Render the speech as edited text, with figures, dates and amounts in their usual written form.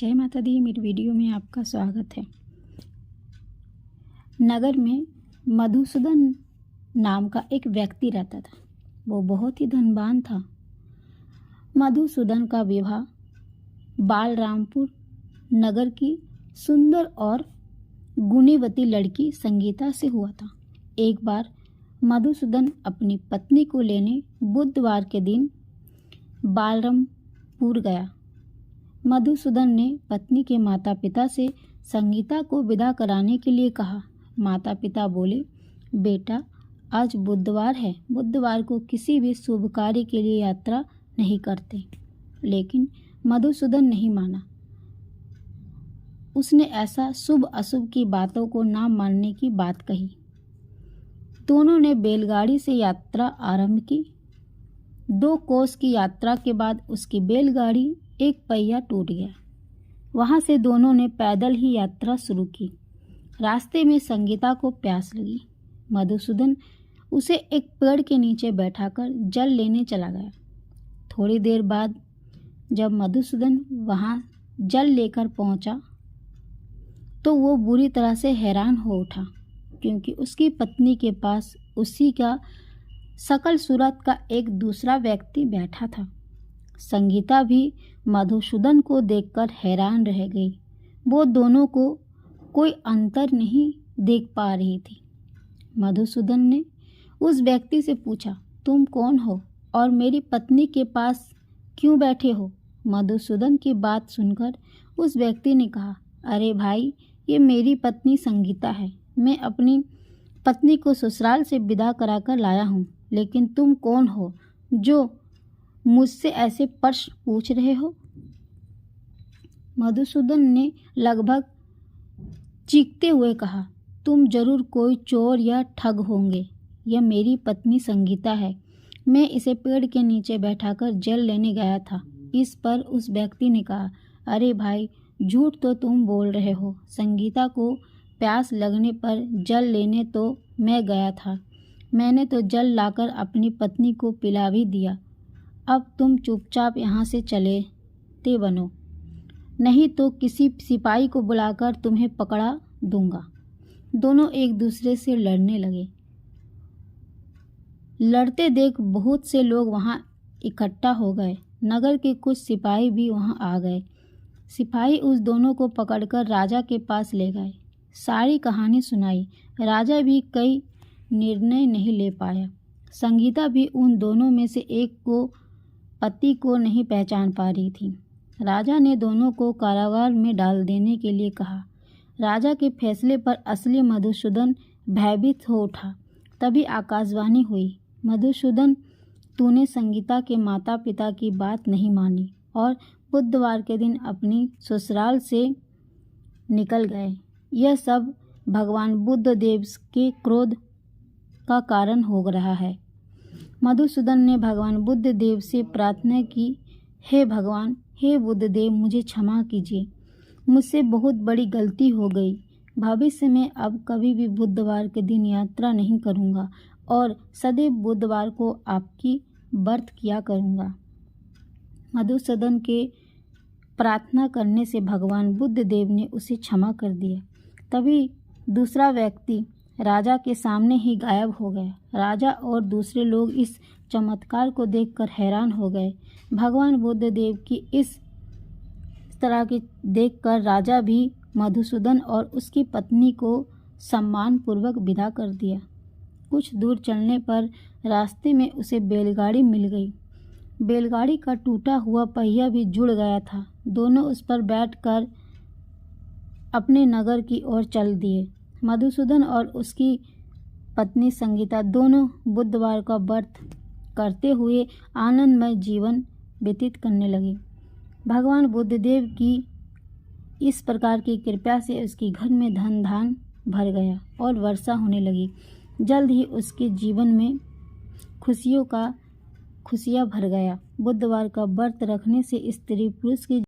जय माता दी। मेरी वीडियो में आपका स्वागत है। नगर में मधुसूदन नाम का एक व्यक्ति रहता था। वो बहुत ही धनवान था। मधुसूदन का विवाह बालरामपुर नगर की सुंदर और गुणवती लड़की संगीता से हुआ था। एक बार मधुसूदन अपनी पत्नी को लेने बुधवार के दिन बालरामपुर गया। मधुसूदन ने पत्नी के माता पिता से संगीता को विदा कराने के लिए कहा। माता पिता बोले, बेटा आज बुधवार है, बुधवार को किसी भी शुभ कार्य के लिए यात्रा नहीं करते। लेकिन मधुसूदन नहीं माना। उसने ऐसा शुभ अशुभ की बातों को ना मानने की बात कही। दोनों ने बैलगाड़ी से यात्रा आरंभ की। 2 कोस की यात्रा के बाद उसकी बैलगाड़ी एक पहिया टूट गया। वहां से दोनों ने पैदल ही यात्रा शुरू की। रास्ते में संगीता को प्यास लगी। मधुसूदन उसे एक पेड़ के नीचे बैठाकर जल लेने चला गया। थोड़ी देर बाद जब मधुसूदन वहां जल लेकर पहुंचा तो वो बुरी तरह से हैरान हो उठा, क्योंकि उसकी पत्नी के पास उसी का शकल सूरत का एक दूसरा व्यक्ति बैठा था। संगीता भी मधुसूदन को देखकर हैरान रह गई। वो दोनों को कोई अंतर नहीं देख पा रही थी। मधुसूदन ने उस व्यक्ति से पूछा, तुम कौन हो और मेरी पत्नी के पास क्यों बैठे हो? मधुसूदन की बात सुनकर उस व्यक्ति ने कहा, अरे भाई, ये मेरी पत्नी संगीता है। मैं अपनी पत्नी को ससुराल से विदा कराकर लाया हूँ। लेकिन तुम कौन हो जो मुझसे ऐसे प्रश्न पूछ रहे हो? मधुसूदन ने लगभग चीखते हुए कहा, तुम जरूर कोई चोर या ठग होंगे। यह मेरी पत्नी संगीता है। मैं इसे पेड़ के नीचे बैठाकर जल लेने गया था। इस पर उस व्यक्ति ने कहा, अरे भाई, झूठ तो तुम बोल रहे हो। संगीता को प्यास लगने पर जल लेने तो मैं गया था। मैंने तो जल लाकर अपनी पत्नी को पिला भी दिया। अब तुम चुपचाप यहाँ से चलेते बनो, नहीं तो किसी सिपाही को बुलाकर तुम्हें पकड़ा दूंगा। दोनों एक दूसरे से लड़ने लगे। लड़ते देख बहुत से लोग वहाँ इकट्ठा हो गए। नगर के कुछ सिपाही भी वहाँ आ गए। सिपाही उस दोनों को पकड़कर राजा के पास ले गए। सारी कहानी सुनाई। राजा भी कई निर्णय नहीं ले पाया। संगीता भी उन दोनों में से एक को पति को नहीं पहचान पा रही थी। राजा ने दोनों को कारागार में डाल देने के लिए कहा। राजा के फैसले पर असली मधुसूदन भयभीत हो उठा। तभी आकाशवाणी हुई, मधुसूदन, तूने संगीता के माता पिता की बात नहीं मानी और बुधवार के दिन अपनी ससुराल से निकल गए। यह सब भगवान बुद्ध देव के क्रोध का कारण हो रहा है। मधुसूदन ने भगवान बुद्ध देव से प्रार्थना की, हे भगवान, हे बुद्ध देव, मुझे क्षमा कीजिए। मुझसे बहुत बड़ी गलती हो गई। भविष्य में अब कभी भी बुधवार के दिन यात्रा नहीं करूँगा और सदैव बुधवार को आपकी व्रत किया करूँगा। मधुसूदन के प्रार्थना करने से भगवान बुद्ध देव ने उसे क्षमा कर दिया। तभी दूसरा व्यक्ति राजा के सामने ही गायब हो गया। राजा और दूसरे लोग इस चमत्कार को देखकर हैरान हो गए। भगवान बुद्ध देव की इस तरह की देखकर राजा भी मधुसूदन और उसकी पत्नी को सम्मानपूर्वक विदा कर दिया। कुछ दूर चलने पर रास्ते में उसे बैलगाड़ी मिल गई। बैलगाड़ी का टूटा हुआ पहिया भी जुड़ गया था। दोनों उस पर बैठकर अपने नगर की ओर चल दिए। मधुसूदन और उसकी पत्नी संगीता दोनों बुधवार का व्रत करते हुए आनंदमय जीवन व्यतीत करने लगे। भगवान बुद्ध देव की इस प्रकार की कृपा से उसके घर में धन धान भर गया और वर्षा होने लगी। जल्द ही उसके जीवन में खुशियाँ भर गया। बुधवार का व्रत रखने से स्त्री पुरुष की